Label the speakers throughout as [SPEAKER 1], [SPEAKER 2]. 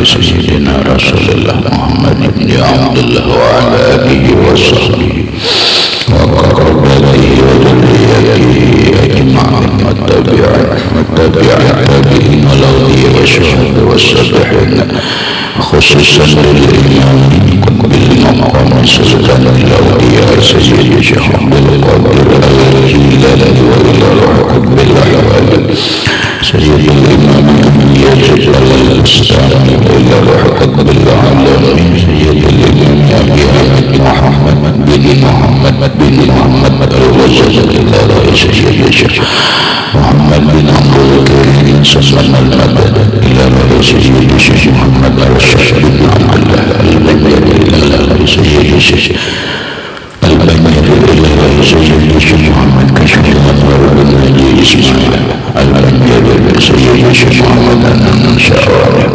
[SPEAKER 1] سيدنا رسول الله محمد بن عبد الله وعلى آله وصحبه وقربته وذريته أجمعين والتابعين والأولياء والشهداء والصالحين خصوصا للإمام بالمقام سلطان الأولياء سيد الشيخ عبد القادر الجيلاني وإلى روح بالأحوال سيد الإمام يجد الإسلام إلى روح بالعالمين سيد الإمام أبي محمد بن محمد الوزير إلى رئيس سيد الشيخ محمد بن عبد الكريم سلم المدد إلى رئيس سيد الشيخ محمد الرشيد بن عبد الله البنجري إلى رئيس سيد الشيخ البنجري إلى رئيس سيد الشيخ محمد كشف الأنوار بن نجي إسماعيل البنجري سيد الشيخ محمد النشاوي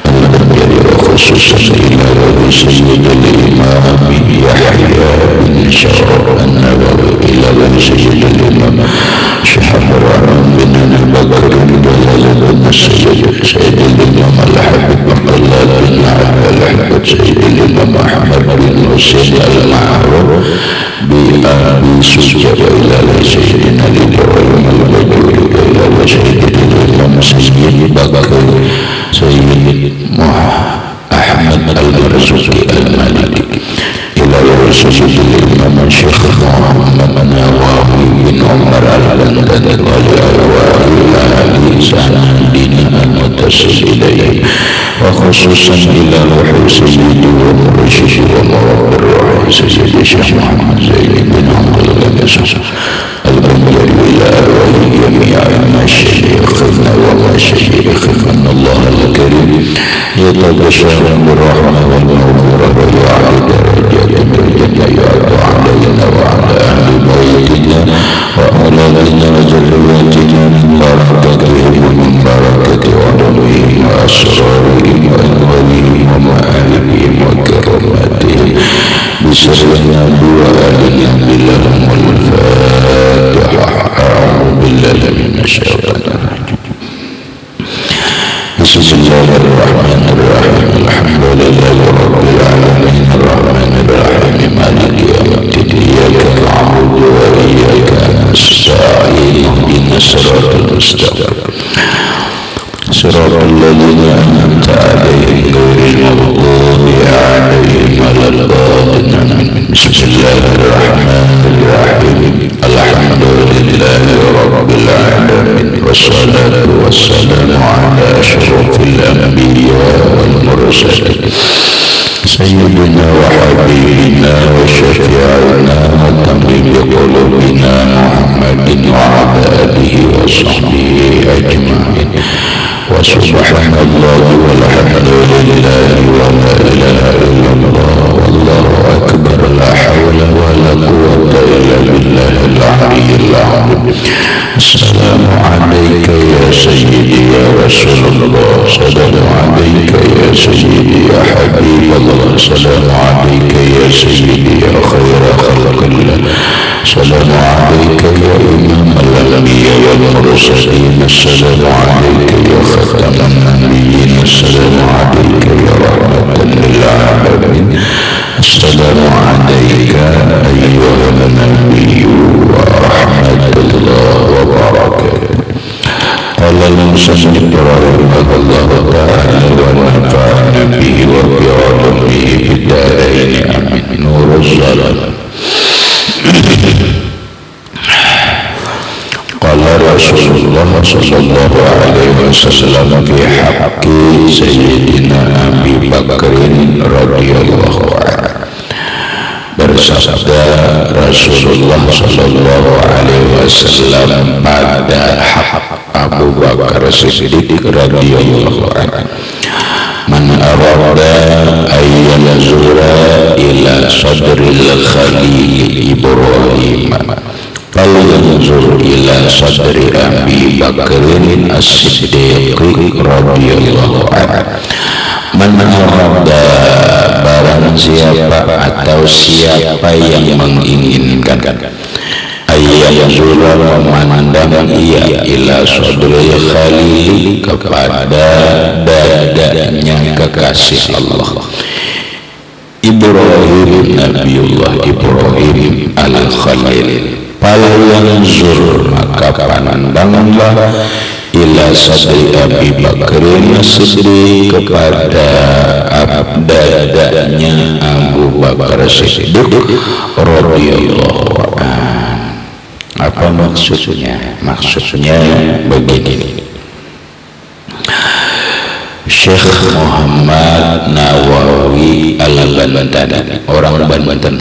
[SPEAKER 1] البنجري وخصوصا إلى رئيس سيد الإمام يحيى بن شرف النووي إلى رئيس سيد الإمام شيخ الرحمن بن بكر بن جلال بن سيد الإمام الحبيب عبد الله بن عبد الحبيب سيد الإمام أحمد بن حسين المعروف بأبي سجد إلى سيدنا إبراهيم البجوري إلى سيد الإمام سيد بكر سيد أحمد المرزوقي المالكي إلى سيد الإمام الشيخ محمد نواوي بن عمر البندري وإلى أهل سعدين المتصل إليه وخصوصا إلى روح سيدي ومرشد ومرب الروح سيد الشيخ محمد زين بن عبد الله البنجري إلى أرواح جميع مشايخنا ومشايخنا من الله الكريم يتبشر بالرحمة والمغفرة ويعلي درجات من الجنة علينا وعلى أهل بيتنا وأولادنا وذرياتنا من بركتهم ومن بركة علومهم وأسرارهم وأنوارهم ومآلهم وكراماتهم بسرنا وآلنا بلهم والفاتحة. أعوذ بالله من الشيطان الرجيم. بسم الله الرحمن الرحيم. الحمد لله رب العالمين الرحمن الرحيم مالك يوم الدين إياك نعبد وإياك نستعين اهدنا الصراط المستقيم صراط الذين أنعمت عليهم غير المغضوب عليهم ولا الضالين. بسم الله الرحمن الرحيم. الحمد لله رب العالمين والصلاة والسلام على أشرف الأنبياء والمرسلين سيدنا وحبيبنا وشفيعنا وطبيب قلوبنا محمد وعلى آله وصحبه أجمعين. وسبحان الله والحمد لله ولا إله إلا الله والله أكبر لا حول ولا قوة إلا بالله العلي العظيم. السلام عليك يا سيدي يا رسول الله. السلام عليك يا سيدي يا حبيب الله. السلام عليك يا سيدي يا خير خلق الله. السلام عليك يا إمام الأنبياء والمرسلين. السلام عليك يا ختم النبيين. السلام عليك يا رحمة للعالمين. السلام عليك أيها النبي ورحمة الله وبركاته. قال المصنف رحمه الله تعالى ونفعنا به وبعلومه في الدارين آمين. نور الظلام. قال رسول الله صلى الله عليه وسلم في حق سيدنا أبي بكر رضي الله عنه. Bersabda Rasulullah sallallahu alaihi wasallam pada hak Abu Bakar Siddiq radhiyallahu anhu, man arada ayyan zura ila sadril khalil Ibrahim falyanzur ila sadri Abi Bakrin as-Siddiq radhiyallahu anhu. Man arada, barang siapa atau siapa yang menginginkan ayya yanzura memandang ia ila sadril khalil kepada dadanya kekasih Allah Ibrahim, Nabiullah Ibrahim al-Khalil. Fal yanzur maka pandanglah ila sadri Abi Bakrin Siddiq kepada dadanya Abu Bakar Siddiq radhiyallahu anhu. Apa maksudnya? Maksudnya begini. Syekh Muhammad Nawawi Al-Bantan, orang Banten,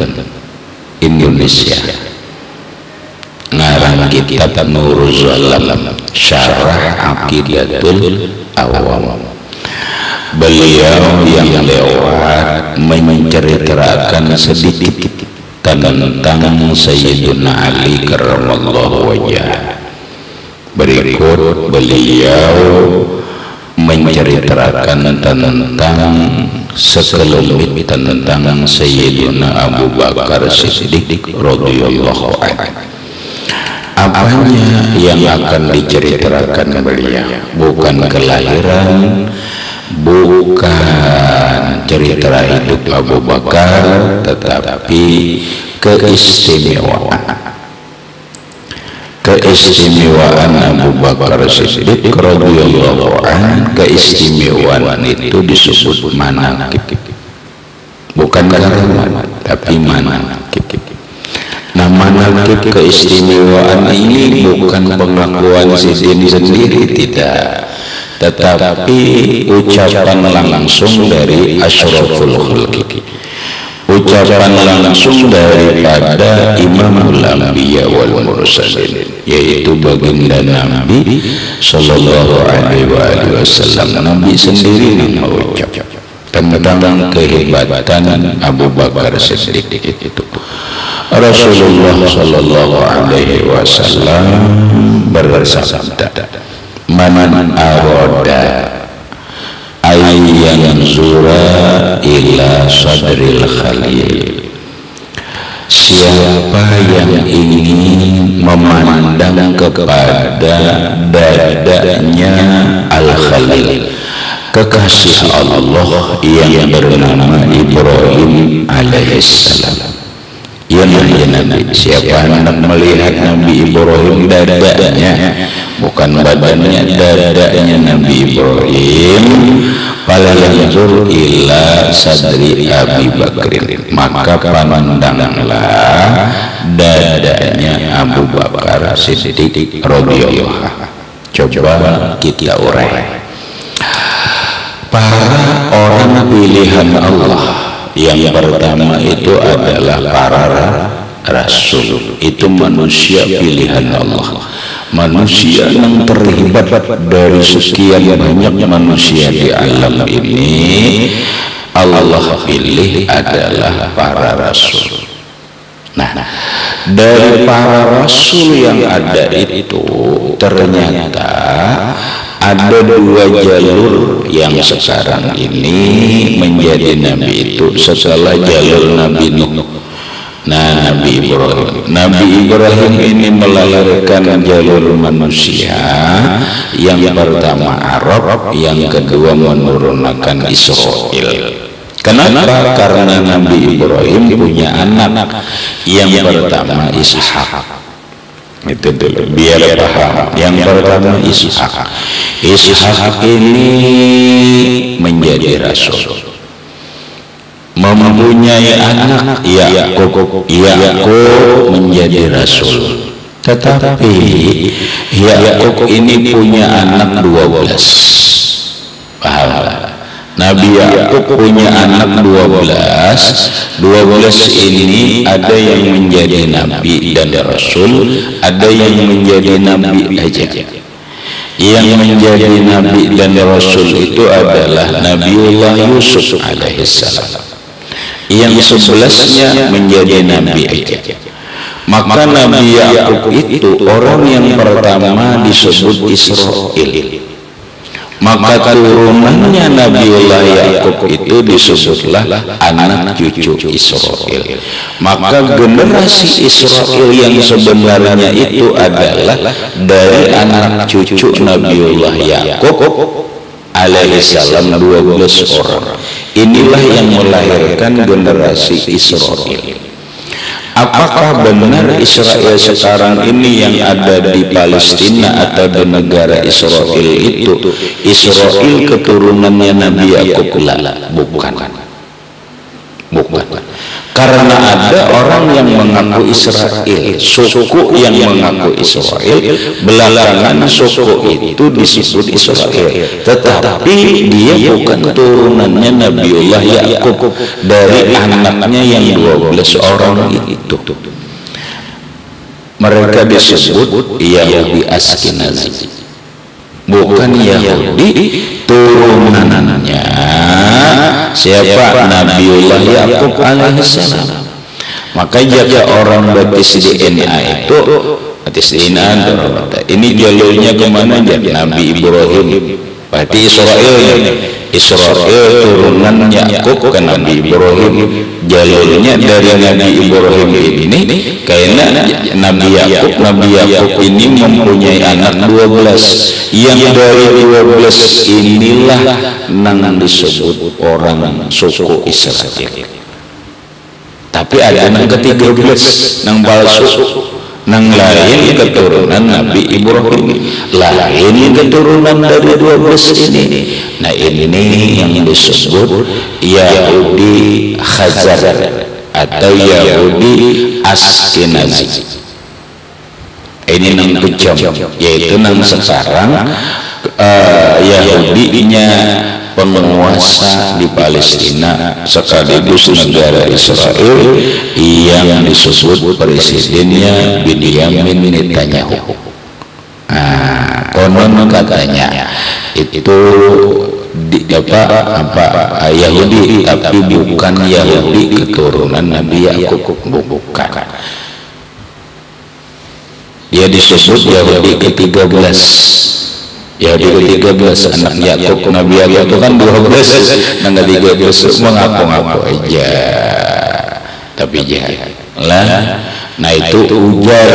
[SPEAKER 1] Indonesia, ngarang kitab Nurul Zalam Syarah Aqidatul Awam. Beliau yang lewat menceritakan sedikit tentang Sayyidina Ali karramallahu wajhah. Berikut beliau menceritakan tentang sekelumit tentang Sayyidina Abu Bakar Siddiq radhiyallahu anhu. Apanya yang akan diceritakan beliau? Bukan kelahiran, bukan cerita hidup Abu Bakar, tetapi keistimewaan Abu Bakar Siddiq radhiyallahu anhu. Keistimewaan itu disebut manaqib, bukan karamat, tapi manaqib. Nah, manaqib keistimewaan ini bukan pengakuan Sidin sendiri, tidak, tetapi ucapan langsung dari asyraful khalqi, ucapan langsung daripada Imamul Anbiya wal Mursalin, yaitu baginda Nabi sallallahu alaihi wasallam. Nabi sendiri yang mengucap tentang kehebatan Abu Bakar Siddiq itu. Rasulullah sallallahu alaihi wasallam bersabda, "Man arada yanzura ila sadril khalil." Siapa yang ingin memandang kepada dadanya Al-Khalil, kekasih Allah yang bernama Ibrahim alaihissalam. Ya Nabi, siapa hendak melihat Nabi Ibrahim dadanya, bukan badannya, dadanya Nabi Ibrahim, fala yanzur ila sadri Abi Bakrin, maka pandanglah dadanya Abu Bakar Siddiq radhiyallahu anhu. Coba kita urai. Para orang pilihan Allah yang pertama itu adalah para rasul. Itu manusia pilihan Allah, manusia yang terhebat dari sekian banyak manusia di alam ini. Allah pilih adalah para rasul. Nah, dari para rasul yang ada itu ternyata ada dua jalur yang sekarang ini menjadi nabi itu setelah jalur Nabi Nuh. Nah, Nabi Ibrahim ini melahirkan jalur manusia. Yang pertama Arab, yang kedua menurunkan Israel. Kenapa? Karena Nabi Ibrahim punya anak. Yang pertama Ishak. Itu dulu biar paham. Yang pertama Ishak ini menjadi rasul, mempunyai anak Yakub menjadi rasul. Tetapi Yakub ini punya anak 12. Paham? Nabi Yakub punya anak 12 ini ada yang menjadi nabi dan rasul, ada yang menjadi nabi aja. Yang menjadi nabi dan rasul itu adalah Nabiullah Yusuf alaihissalam. Yang 11-nya menjadi nabi aja. Maka Nabi Yakub itu orang yang pertama disebut Israel. maka turunannya Nabiullah Yakub itu disebutlah anak cucu Israil. Maka generasi Israil yang sebenarnya itu adalah dari anak cucu Nabiullah Yakub alaihissalam 12 orang. Inilah yang melahirkan generasi Israil. Apakah benar Israel sekarang ini yang ada di Palestina atau di negara Israel itu Israel keturunannya Nabi Yakub? Bukan. Karena ada orang yang mengaku Israel, suku yang mengaku Israel, belakangan suku itu disebut Israel, tetapi dia bukan turunannya Nabiullah Yakub dari anaknya yang 12 orang itu. Mereka disebut Yahudi Askenazi, bukan Yahudi turunannya siapa? Nabiullah Yakub alaihissalam. Maka jika orang batis DNA itu batis DNA ini jalurnya kemana? Nabi Ibrahim, berarti Israel turunan Yakub ke Nabi Ibrahim. Jalurnya dari Nabi Ibrahim ini karena Nabi Yakub ini mempunyai anak 12, yang dari 12 inilah nang disebut orang suku Israel. Tapi ada nang ke-13 nang palsu, nang lain keturunan Nabi Ibrahim, lain keturunan dari 12 ini. Nah ini yang disebut Yahudi Khazar atau Yahudi Askenazi. Ini nang kejam, yaitu nang sekarang Yahudinya penguasa di Palestina sekaligus negara Israel yang disebut presidennya Benyamin Netanyahu. Konon katanya itu Yahudi, tapi bukan Yahudi keturunan Nabi Yakub, bukan. Dia disebut Yahudi ke-13. Yahudi ke-13 anak Yakub. Nabi Yakub itu kan 12, dan ke-13 mengaku-ngaku aja, tapi jahat lah. Nah itu ujar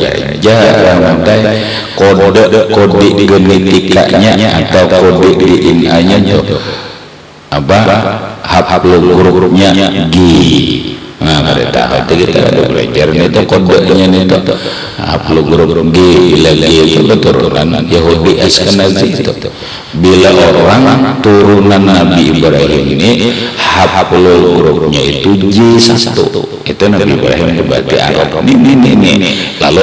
[SPEAKER 1] aja ramai kode genetikanya atau kode DNA-nya tuh haplul grupnya G. Nah mereka tahu kita ada belajar itu kodenya itu haplul grup G. Bila G itu keturunan Yahudi Askenazi itu. Bila orang turunan Nabi Ibrahim ini haplul grupnya itu J1, itu Nabi Ibrahim berarti Arab. Ini lalu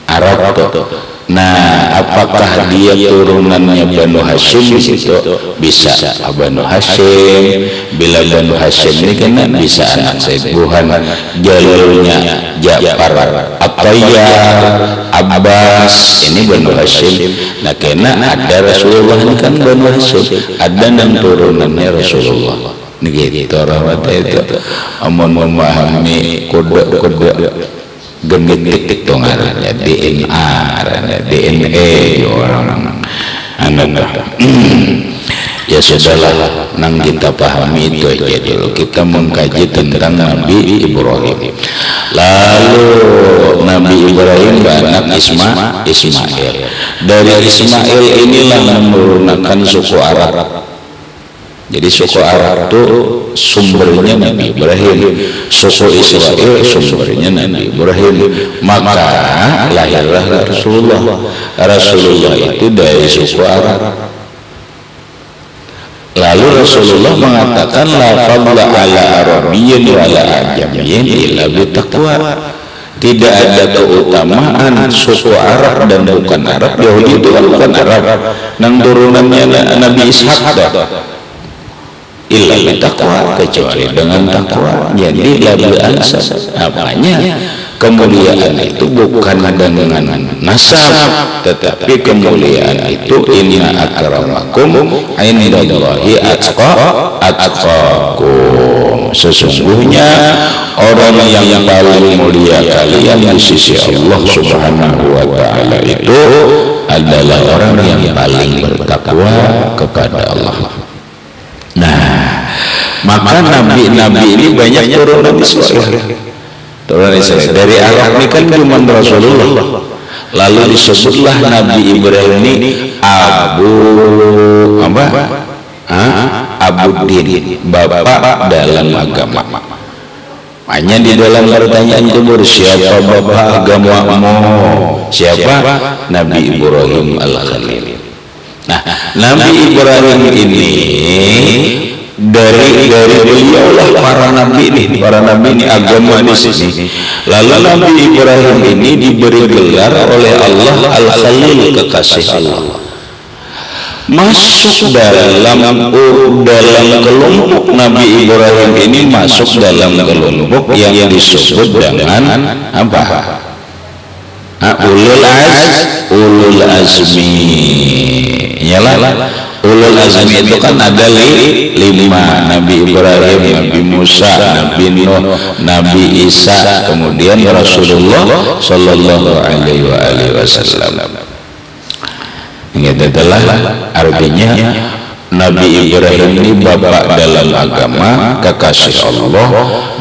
[SPEAKER 1] Arab tuh. Nah, apakah dia turunannya Banu Hashim? Situ bisa Banu Hashim. Bila Banu Hashim ini kan bisa anak Saibuhan, jalurnya Ja'far, At-Tayyar, Abbas, ini Banu Hashim. Nah, karena ada Rasulullah ini kan Banu Hashim, ada yang turunannya Rasulullah. Gitu orang itu amun memahami kode genetik itu ngarannya DNA orang anak. Ya sudahlah, nang kita pahami itu aja dulu. Kita mengkaji tentang Nabi Ibrahim. Lalu Nabi Ibrahim anak Ismail. Dari Ismail inilah menurunkan suku Arab. Jadi suku Arab itu sumbernya Nabi Ibrahim, suku Israel sumbernya Nabi Ibrahim. Maka lahirlah Rasulullah. Rasulullah itu dari suku Arab. Lalu Rasulullah mengatakan la fadla ala arabiyyin wa ala ajamiyyin illa bitaqwa. Tidak ada keutamaan suku Arab dan bukan Arab. Yahudi itu kan bukan Arab, nang turunannya Nabi Ishak illa bittaqwa, kecuali dengan takwa. Jadi labil ansab apanya kemuliaan itu bukan dengan nasab, tetapi kemuliaan itu inna akramakum indallahi atqakum. Sesungguhnya orang yang paling mulia kalian di sisi Allah Subhanahu wa taala itu adalah orang yang paling bertakwa kepada Allah. Nah, maka nabi-nabi ini banyak turunan Israel. Turunan Israel dari Arab ini kan cuma Rasulullah. Lalu disebutlah Nabi Ibrahim ini Abuddin, bapak dalam agama. Hanya di dalam pertanyaan kubur, siapa bapak agamamu? Siapa? Nabi Ibrahim Al-Khalil. Nah, Nabi Ibrahim ini dari beliau lah para nabi ini agama di sini. Lalu Nabi Ibrahim ini diberi gelar oleh Allah Al-Khalil, kekasih Allah. Masuk dalam kelompok Nabi Ibrahim ini, masuk dalam kelompok yang disebut dengan apa? Ulul azmi. Yalah, ulul azmi itu kan ada 5, Nabi Ibrahim, Nabi Musa, Nabi Nuh, Nabi Isa, kemudian Rasulullah sallallahu alaihi wasallam. Ini adalah artinya Nabi Ibrahim ini bapak dalam agama, kekasih Allah.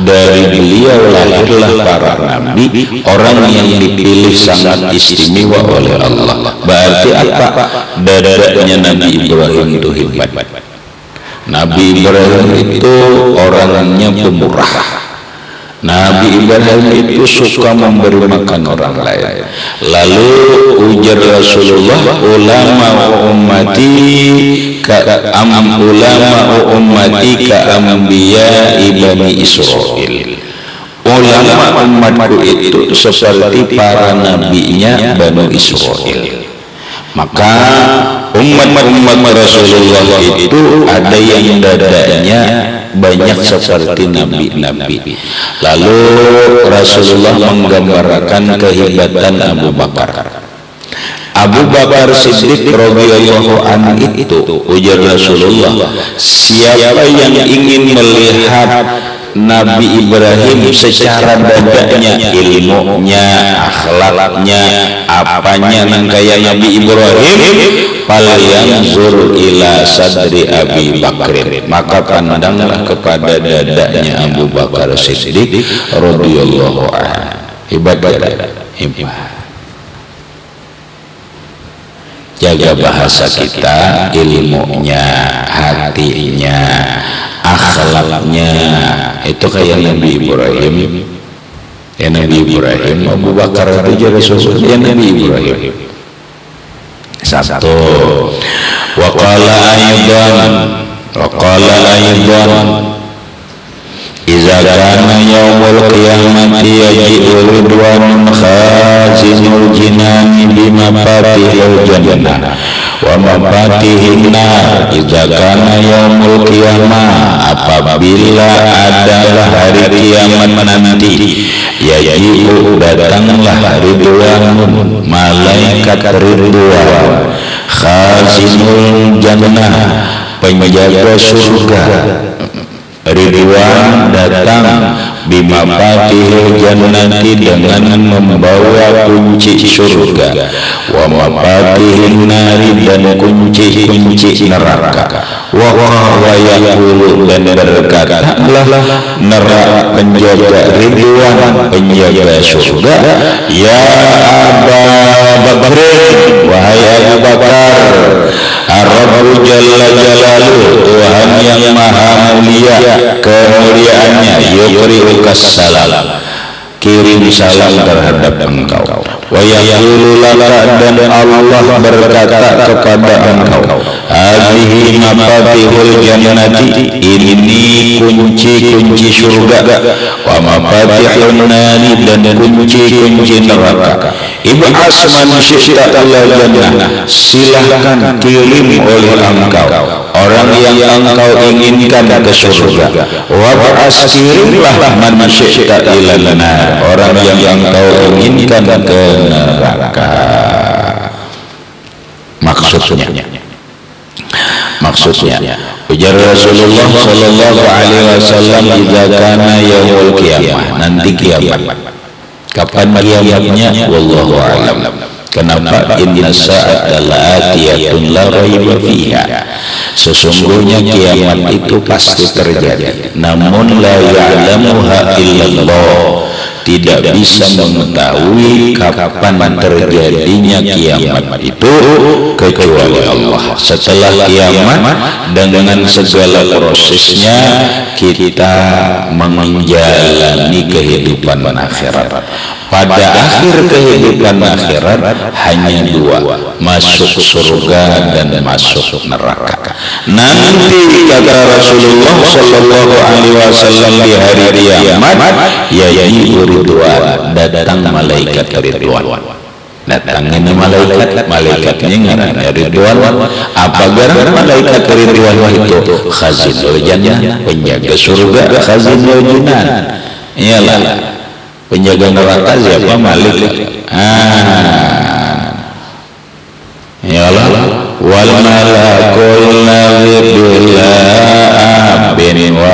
[SPEAKER 1] Dari beliau lahirlah para nabi, orang yang dipilih sangat istimewa oleh Allah. Berarti apa? Dadanya Nabi Ibrahim itu hebat. Nabi Ibrahim itu orangnya pemurah. Nabi Ibrahim itu suka memberi makan orang lain. Lalu ujar Rasulullah, ulama ummati ka anbiya Bani Israil. Ulama umatku itu seperti para nabinya Bani Israil. Maka umat Rasulullah itu ada yang dadanya banyak seperti nabi-nabi. Lalu Rasulullah menggambarkan kehebatan Abu Bakar. Abu Bakar Siddiq radhiyallahu anhu itu, ujar Rasulullah, siapa yang ingin melihat Nabi Ibrahim secara dadanya, ilmunya, akhlaknya, apanya nang kaya Nabi Ibrahim, falyanzur ila sadri Abi Bakrin, maka pandanglah kepada dadanya Abu Bakar Siddiq radhiyallahu anhu. Hebat. Jaga bahasa kita, ilmunya, hatinya, akhlaknya, itu kayak Nabi Ibrahim. Ya Nabi Ibrahim, Abu Bakar itu jadi sosok ya Nabi Ibrahim. Satu. Wa qala aidan iza kana yaumul qiyamati yaji'u ridwanun khazinul jinani bimafatihil jannah wa mafatihin nar. Iza kana yaumul qiyamah, apabila adalah hari kiamat nanti, yaji'u datanglah ridwanun, malaikat ridwan, khazinul jannah, penjaga surga. Ridwan datang bimafatihil jannati, dengan membawa kunci surga, wa mafatihin nari, dan kunci-kunci neraka. Wa yaqulu, dan berkatalah neraka penjaga Ridwan, penjaga surga, ya Abu Bakar, wahai Abu Bakar, Ar-Rabbu Jalla Jalaluhu, Tuhan yang maha mulia kemuliaannya, yuqri'ukas salam, kirim salam terhadap engkau. Wa yaqulu laka, dan Allah berkata kepada engkau, hadhihi mafatihul jannati, ini kunci-kunci surga, wa mafatihun nari, dan kunci-kunci neraka. ib'as man syi'ta ila jannah, silahkan kirim oleh engkau orang yang engkau inginkan ke surga. Wab'as, kirimlah man syi'ta ila nar, orang yang engkau inginkan ke neraka. Maksudnya ujar Rasulullah sallallahu alaihi wasallam, idza kana yaumul qiyamah, nanti kiamat. Kapan kiamatnya? Wallahu a'lam. Kenapa? Inna sa'ata la'atiyatun la raiba fiha, sesungguhnya kiamat itu pasti terjadi, namun la ya'lamuha illallah, tidak bisa mengetahui kapan terjadinya kiamat itu kecuali Allah. Setelah kiamat dengan segala prosesnya, kita menjalani kehidupan akhirat. Pada akhir kehidupan akhirat hanya dua, masuk surga dan masuk neraka. Nanti kata Rasulullah sallallahu alaihi wasallam di hari kiamat, yaji'u ridwan, datang malaikat ridwan. Datang ini malaikatnya ngaranna ridwan. Apa garang malaikat ridwan itu? Khazinul jannah, penjaga surga, khazinul jinan. Iyalah, penjaga neraka siapa? Malik. Ya Allah, wal malakul nabiyullah abin wa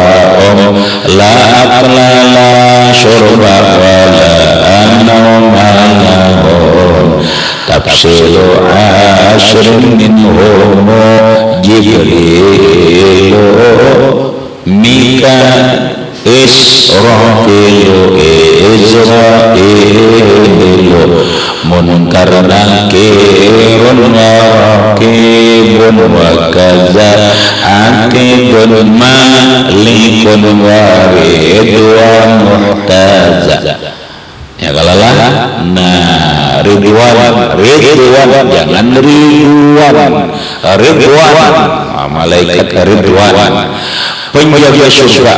[SPEAKER 1] la aqla la syurba wa la anawmalahum tafsiru asrin minhum Jibril Mika Israfilu Isra'ilu Munkar Nakirun Rakibun wa kaza Akibun Malikun Waridwan Muhtaza. Ya kalalah. Nah, ridwan jangan ridwan, malaikat ridwan, penjaga surga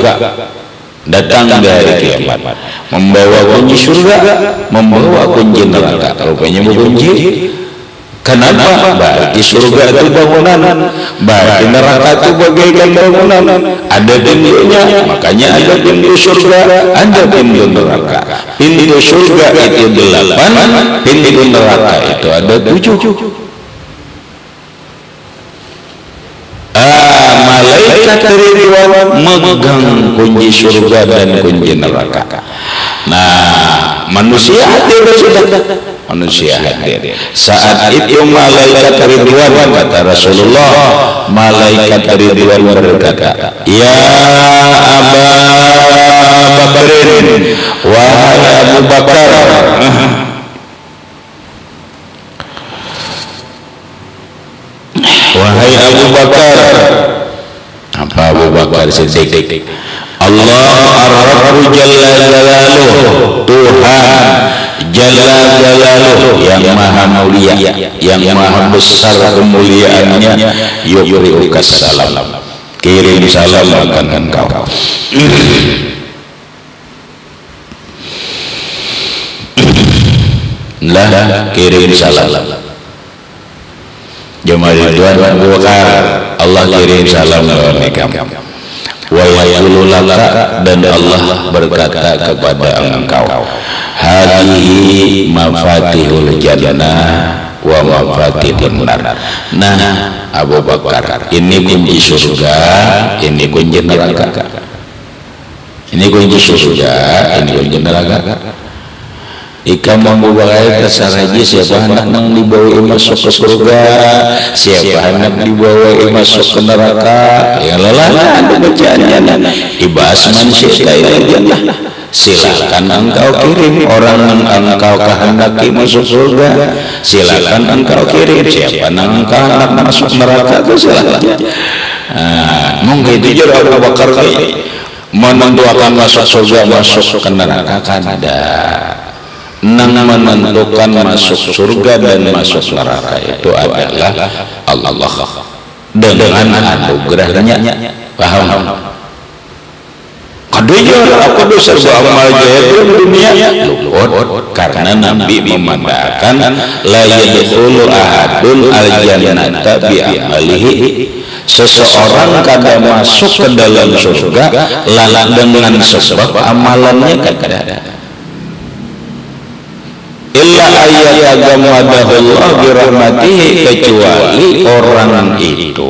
[SPEAKER 1] datang dari kiamat, membawa kunci surga, membawa kunci neraka. Rupanya kunci. Kenapa? Berarti surga itu bangunan, berarti neraka itu bagaikan bangunan. Ada pintunya, makanya ada pintu surga, ada pintu neraka. Pintu surga itu 8, pintu neraka itu ada 7. Malaikat ridwan megang kunci surga dan kunci neraka. Nah, manusia hadir sudah. Manusia hadir. Saat itu malaikat ridwan, kata Rasulullah, malaikat ridwan berkata, ya Aba Bakrin, wahai Abu Bakar, wahai Abu Bakar. Apa Abu Bakar Siddiq? Allah Ar-Rabbu Jalla Jalaluh, Tuhan Jalla Jalaluh yang maha mulia, yang maha besar kemuliaannya, yubriukas salam, kirim salam akan engkau. Lah, kirim salam. Jemaah Ridwan Abu Bakar, Allah kirim salam kepada kamu. Wa yaqulu laka, dan Allah berkata kepada engkau, hadhihi mafatihul jannah wa mafatihun nar. Nah, Abu Bakar, ini kunci surga, ini kunci neraka. Ini kunci surga, ini kunci neraka. Ika membawa kesaraji, siapa anak yang dibawa masuk ke surga, siapa anak dibawa masuk ke neraka. Ya lelah, ada bacaannya. Ibas man syi'ta ila jannah, silakan engkau kirim orang yang engkau kehendaki masuk surga, silakan engkau kirim. Siapa yang engkau anak masuk neraka, itu silakan. Mungkin itu juga Abu Bakar menentukan masuk surga, masuk ke neraka kan ada. Menentukan masuk surga dan masuk neraka itu adalah Allah dengan anugerahnya. Paham? Kadujur aku dosa amal jahil dunia luput karena Nabi memandangkan la yadkhulu ahadun al-jannata bi amalihi, seseorang kada masuk ke dalam surga lalang dengan sebab amalannya kada. Illa ayyadagamwadahullah birahmatihi, kecuali orang itu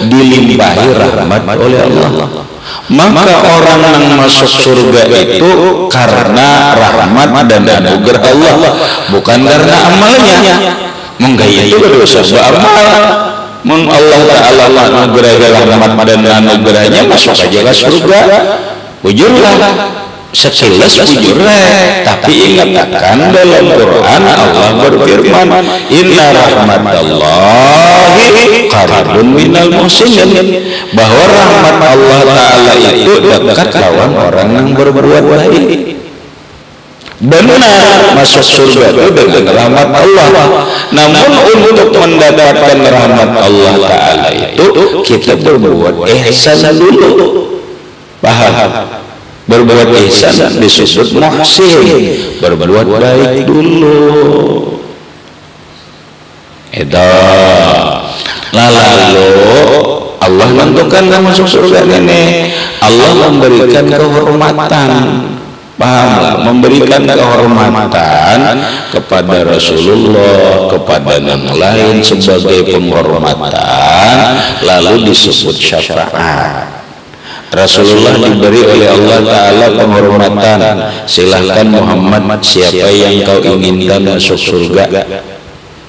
[SPEAKER 1] dilimpahi rahmat oleh Allah. Maka orang yang masuk surga itu karena rahmat dan anugerah Allah, bukan karena amalnya. Menggaya itu dosa beramal. Mun Allah Ta'ala anugerah rahmat dan anugerahnya, masuk aja ke surga. Bujurlah, sekilas bujurlah. Tapi ingatkan dalam Quran Allah berfirman, inna rahmatallahi qaribun minal muhsinin, bahwa rahmat Allah Ta'ala itu dekat lawan orang yang berbuat baik. Benar, masuk surga itu dengan rahmat Allah. Namun untuk mendapatkan rahmat Allah Ta'ala itu kita berbuat ihsan dulu. Paham? Berbuat ihsan disebut muhsin, berbuat baik dulu. Itu lalu Allah menentukan masuk surga ini. Allah memberikan kehormatan, pahamlah, memberikan kehormatan kepada Rasulullah, kepada yang lain sebagai penghormatan, lalu disebut syafaat. Rasulullah diberi oleh Allah Ta'ala penghormatan, silahkan Muhammad, siapa yang kau inginkan masuk surga,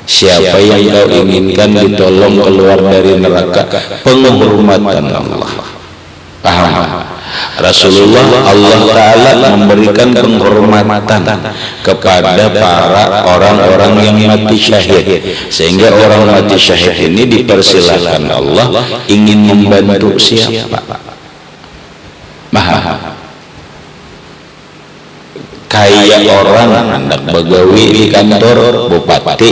[SPEAKER 1] siapa yang kau inginkan ditolong keluar dari neraka, penghormatan Allah. Paham? Rasulullah, Allah Ta'ala memberikan penghormatan kepada para orang-orang yang mati syahid, sehingga orang mati syahid ini dipersilahkan Allah ingin membantu siapa. Mahal. Kayak orang hendak begawi di kantor bupati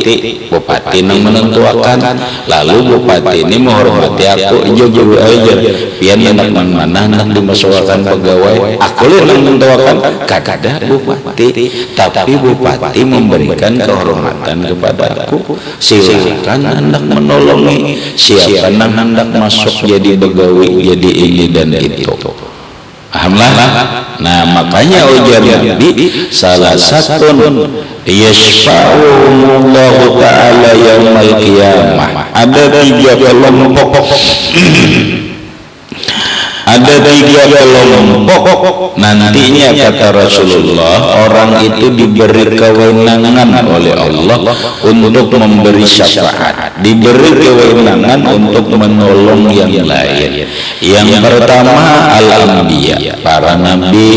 [SPEAKER 1] yang menentukan, lalu bupati ini menghormati aku, jauh aja pian hendak mana hendak dimasukkan pegawai, aku yang menentukan kada bupati, tapi bupati memberikan kehormatan kepada aku, silakan hendak menolongi siapa yang hendak masuk jadi begawi, jadi ini dan itu. Alhamdulillah. Nah, makanya ujar Nabi, salah satu yashfa'ullahu ta'ala yaumal qiyamah. Ada tiga kelompok. Ada tiga kelompok nantinya, kata Rasulullah, orang itu diberi kewenangan oleh Allah untuk memberi syafaat, diberi kewenangan untuk menolong yang lain. Yang pertama al-anbiya, para nabi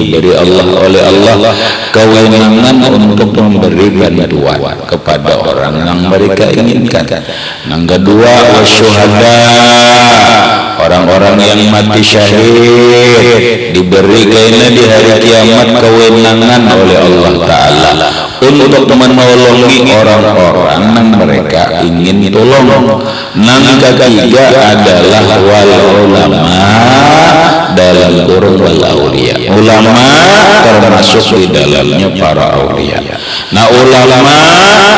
[SPEAKER 1] diberi oleh Allah kewenangan untuk memberi bantuan kepada orang yang mereka inginkan. Yang kedua wasyuhada, orang-orang yang mati syahid diberi kena di hari kiamat kewenangan oleh Allah Ta'ala untuk menolongi orang-orang yang mereka ingin tolong. Yang ketiga adalah wal ulama, dalam kurung wal aulia, ulama termasuk di dalamnya para aulia. Nah, ulama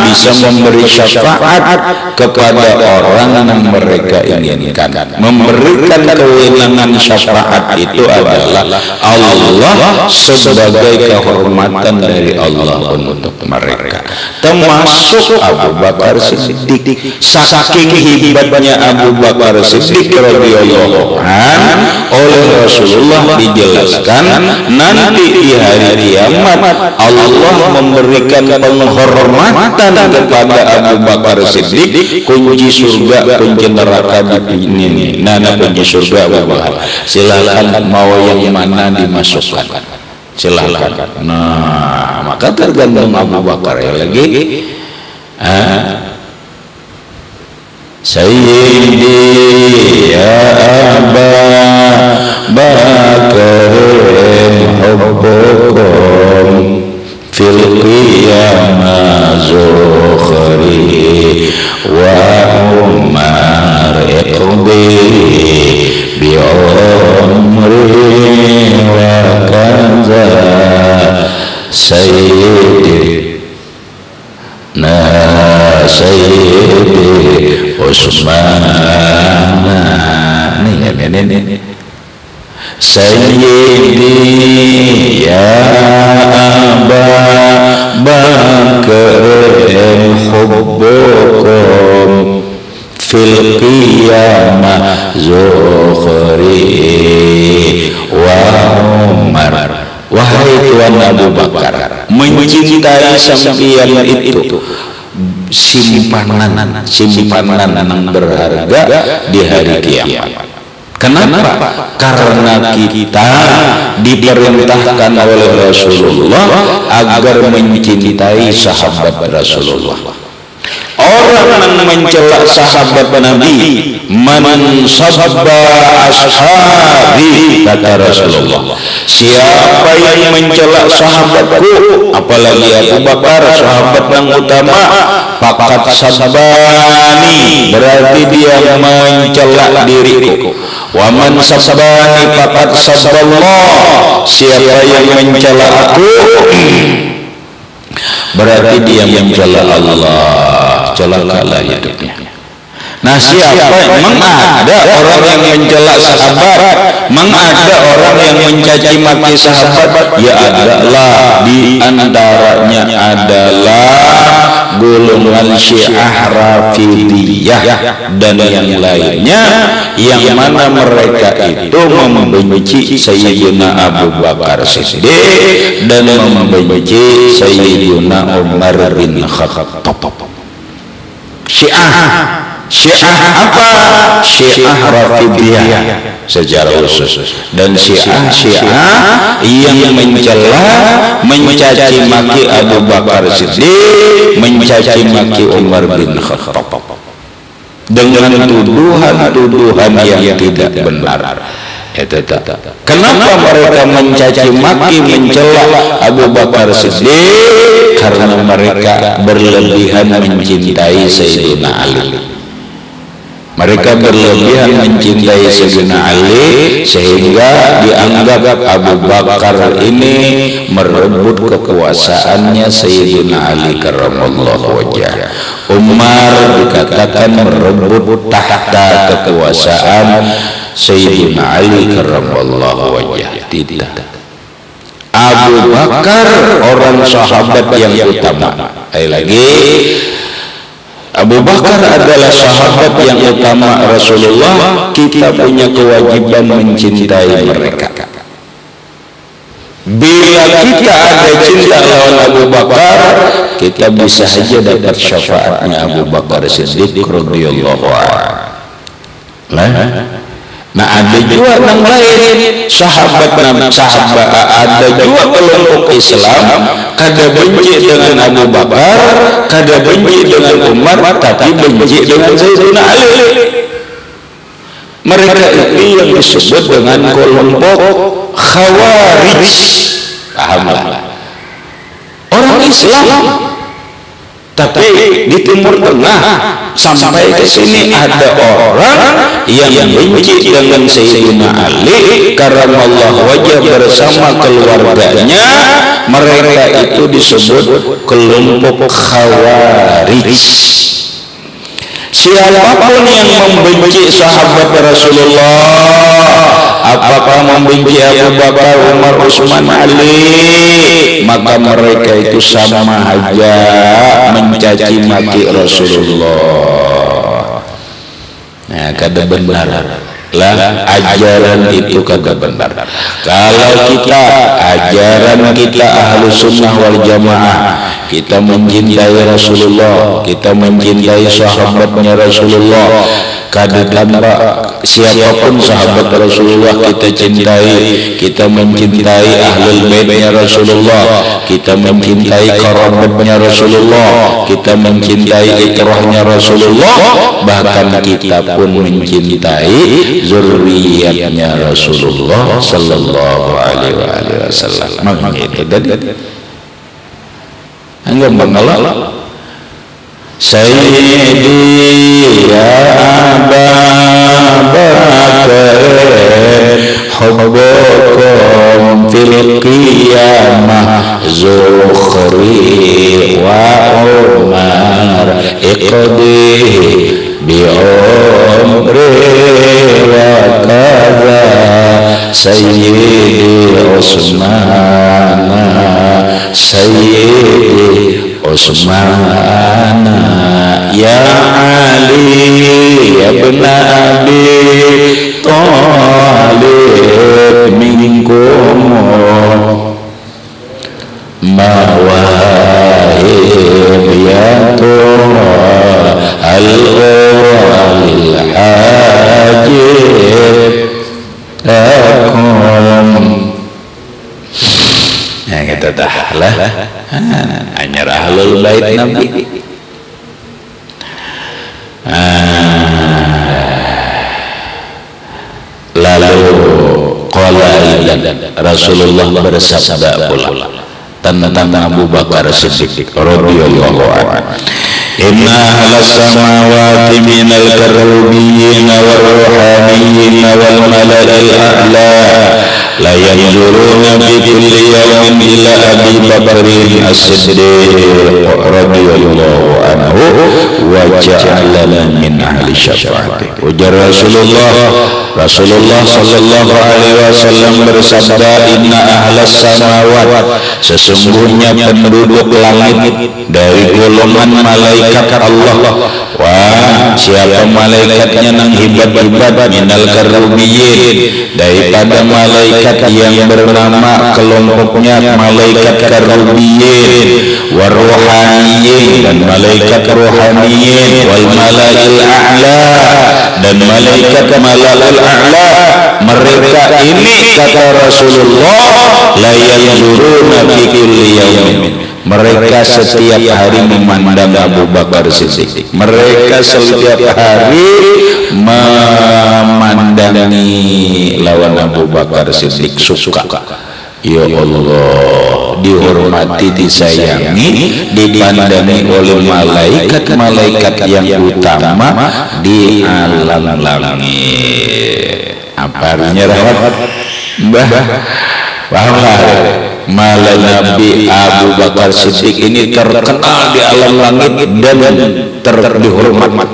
[SPEAKER 1] bisa memberi syafaat kepada orang yang mereka inginkan. Memberikan kewenangan syafaat itu adalah Allah sebagai kehormatan dari Allah untuk mereka. Termasuk Abu Bakar Siddiq. Saking hebatnya Abu Bakar Siddiq radhiyallahu anhu, oleh Rasulullah dijelaskan nanti di hari kiamat Allah memberikan penghormatan kepada Abu Bakar Siddiq, kunci surga, kunci neraka ini. Nah, kunci surga Abu Bakar, silakan mau yang mana dimasukkan, silakan. Nah, maka tergantung Abu Bakar ya lagi. Sayyidi ya Aba Bakarin hubbukum fil qiyamah zukhri wa umar iqbi bi'um amri wa kaza sayyidi sayyidi Utsman ini sayyidi ya Aba Bakr hubbukum fil qiyamah zukhri wa Umar. Wahai Tuan Abu Bakar, mencintai sampian itu simpanan yang berharga di hari kiamat. Kenapa? Karena kita diperintahkan oleh Rasulullah agar mencintai sahabat Rasulullah. Orang yang mencela sahabat Nabi, man sabba ashabi, kata Rasulullah, siapa yang mencela sahabatku, apalagi Abu Bakar, sahabat yang utama, fakat sabbani, berarti dia mencela diriku. Wa man sabbani fakat sabballah, siapa yang mencela aku, berarti dia mencela Allah. Celakalah hidupnya. Nah, siapa memang ada orang yang mencela sahabat, memang ada orang yang mencaci maki sahabat, ya adalah di antaranya adalah golongan Syiah Rafidiyah dan yang lainnya, yang mana mereka itu membenci Sayyidina Abu Bakar Siddiq dan membenci Sayyidina Umar bin Khattab. Syiah apa? Syiah Rafidiyah secara khusus, dan Syiah yang mencela, mencaci maki Abu Bakar Siddiq, mencaci maki Umar bin Khattab dengan tuduhan yang tidak benar. Kenapa mereka mencaci maki, mencela Abu Bakar Siddiq? Karena mereka berlebihan mencintai Sayyidina Ali. Mereka berlebihan mencintai Sayyidina Ali sehingga dianggap Abu Bakar ini merebut kekuasaannya Sayyidina Ali karramallahu wajhah. Umar dikatakan merebut tahta kekuasaan Sayyidina Ali karramallahu wajhah. Tidak. Abu Bakar orang sahabat yang utama. Lagi Abu Bakar adalah sahabat yang utama Rasulullah. Kita punya kewajiban mencintai mereka. Bila kita ada cinta lawan Abu Bakar, kita bisa saja dapat syafaatnya Abu Bakar Siddiq radhiyallahu anhu. Nah, ada juga yang lain sahabat, ada juga kelompok Islam kada benci dengan Abu Bakar, kada benci dengan Umar, tapi benci dengan Sayyidina Ali. Mereka itu yang disebut dengan kelompok Khawarij. Pahamlah? Orang Islam, tapi di Timur Tengah sampai ke sini ada orang yang benci dengan Sayyidina Ali karramallahu wajhah bersama keluarganya. Mereka itu disebut kelompok Khawarij. Siapapun yang membenci sahabat Rasulullah, apakah membenci Abu Bakar, Umar, Utsman, Ali, maka mereka itu sama aja mencaci maki Rasulullah. Nah, kada benar lah, ajaran itu kada benar. Kalau kita ajaran kita Ahlus Sunnah wal Jamaah, kita mencintai Rasulullah, kita mencintai sahabatnya Rasulullah, kada tanpa siapapun sahabat Rasulullah kita cintai, kita mencintai ahlul baitnya Rasulullah, kita mencintai kerabatnya Rasulullah, kita mencintai ikrahnya Rasulullah, bahkan kita pun mencintai zurriyatnya Rasulullah sallallahu alaihi wasallam. Itu tadi anggap mengalah Sayyidi ya Aba Bakr hubbukum fil qiyamah zukhri wa umar iqdi bi umri wa kaza sayyidi Utsman sayyidi Utsman ya Ali ya ibn Abi Thalib minkum mawahib ya tura al-ghawalil hajib akum. Ya kita tahlah anyar ahlul bait Nabi. Lalu qala aidan Rasulullah bersabda pula tentang Abu Bakar Siddiq radhiyallahu anhu, inna ahlas samawati minal karubiyyin wal ruhaniyyin wal mala'il a'la la yanzuruna bi kulli yawmin ila Abi Bakrin as-Siddiq radhiyallahu anhu wa ja'alana min ahli syafaati. Ujar Rasulullah sallallahu alaihi wasallam bersabda, inna ahlas samawat, sesungguhnya penduduk langit dari golongan malaikat Allah. Wah, siapa malaikatnya nang hebat-hebat minal karubiyyin, daripada malaikat yang bernama kelompoknya malaikat karubiyyin, waruhaniyyin dan malaikat ruhaniyyin, wal malail a'la dan malaikat mala'ul a'la. Mereka ini kata Rasulullah la yanzuruna fi kulli yaumin, mereka setiap hari memandang Abu Bakar Siddiq. Mereka setiap hari memandangi lawan Abu Bakar Siddiq, suka. Ya Allah, dihormati, disayangi, dipandangi oleh malaikat-malaikat yang utama di alam langit. Apa artinya rahmat? Mbah, pahamlah. Malah Nabi Abu Bakar Siddiq ini terkenal di alam langit dan dihormat.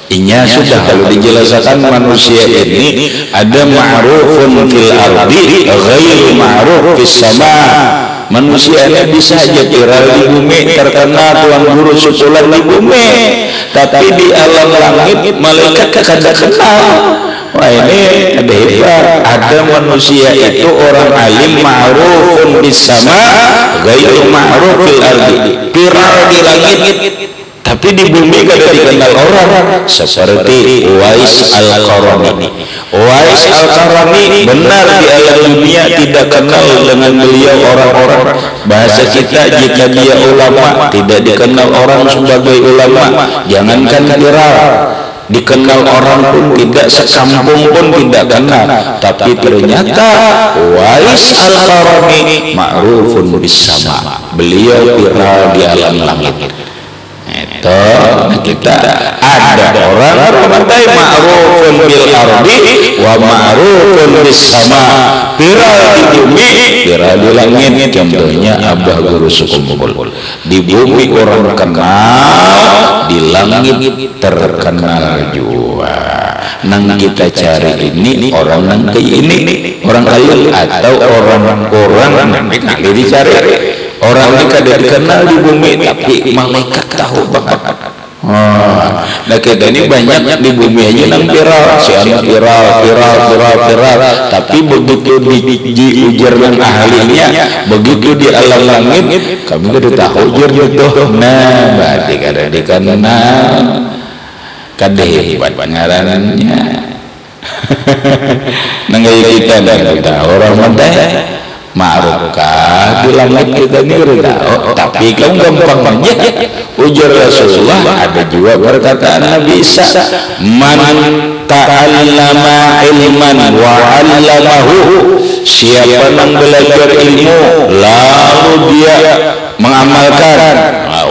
[SPEAKER 1] Inya sudah kalau dijelaskan manusia ini ada ma'rufun fil ardi ghairu ma'ruf fis sama. Manusia ini bisa aja viral di bumi, terkenal tuan guru susulan di bumi, tapi di alam langit malaikat kada kenal. Wah, ini ada hebat. Ada manusia itu orang alim ma'rufun bis sama ghairu ma'ruf fil ardi, viral di langit tapi di bumi kada dikenal orang, seperti Uwais Al-Qarani. Uwais Al-Qarani benar di alam dunia tidak kenal dengan beliau orang-orang. Bahasa kita, jika dia ulama tidak dikenal orang sebagai ulama, jangankan viral, dikenal orang pun tidak, sekampung pun tidak kenal. Tapi ternyata Uwais Al-Qarani ma'rufun bis sama, beliau viral di alam langit. Itu kita ada orang matai ma'rufun bil ardi wa ma'rufun bis sama, viral di bumi, viral di langit. Contohnya Abah Guru Sukumpul, di bumi orang kenal, di langit terkenal juga. Nang kita cari ini orang nang kayak ini, orang alim atau orang nanti kali dicari. Orang ini kada dikenal di bumi, tapi malaikat tahu banget. Nah kita ini banyak di bumi aja nang viral, si anak viral. Tapi begitu diujar dengan ahlinya, begitu di alam langit, kami kada tahu ujar itu. Nah, berarti kada dikenal, kada hebat ngarannya. Nanggai kita dah tahu orang mana ma'rufkah di langit kita ini tahu, tapi kamu gampang aja ujar Rasulullah. Ada juga perkataan Nabi Isa, man ta'allama ilman wa 'allamahu, siapa yang belajar ilmu lalu dia mengamalkan,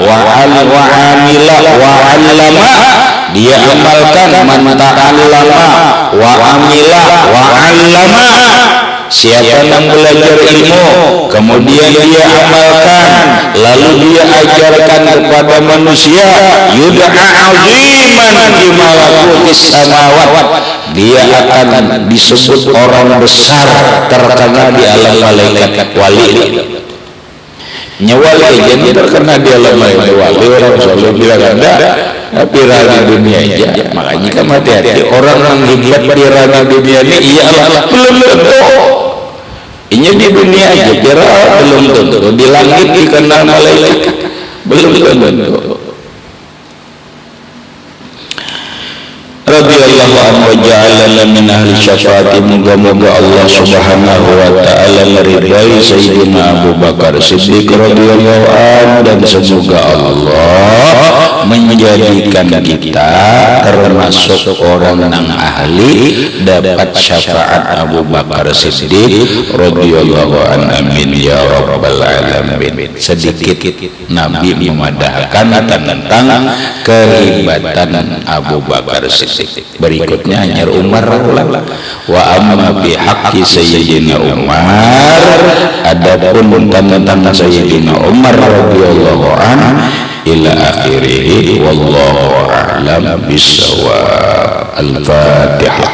[SPEAKER 1] wa 'amila wa 'allama, dia amalkan, man ta'allama wa amila wa 'allama, siapa yang belajar ilmu kemudian dia amalkan lalu dia ajarkan kepada manusia, yud'a 'aziman di malakutis samawat, dia akan disebut orang besar terkenal di alam malaikat. Wali nyawali jadi terkenal di alam malaikat. Wali orang selalu bilang ada viral di dunia aja. Makanya kan hati-hati orang yang hebat viral di dunia ini iyalah belum tentu. Ini di dunia aja viral belum tentu, di langit dikenal malaikat belum tentu. Radhiyallahu anhu wa ja'alana min ahli syafaati, moga-moga Allah subhanahu wa ta'ala meridai Sayyidina Abu Bakar Siddiq radhiyallahu anhu, dan semoga Allah menjadikan kita termasuk orang yang ahli dapat syafaat Abu Bakar Siddiq radhiyallahu anhu, amin ya rabbal alamin. Sedikit Nabi memadahkan tentang kehebatan Abu Bakar Siddiq. Berikutnya hanya Umar, wa amma bi haqqi Sayyidina Umar, adapun tentang Sayyidina Umar radhiyallahu anhu ila akhirih, wallahu a'lam bissawab. Al-Fatihah.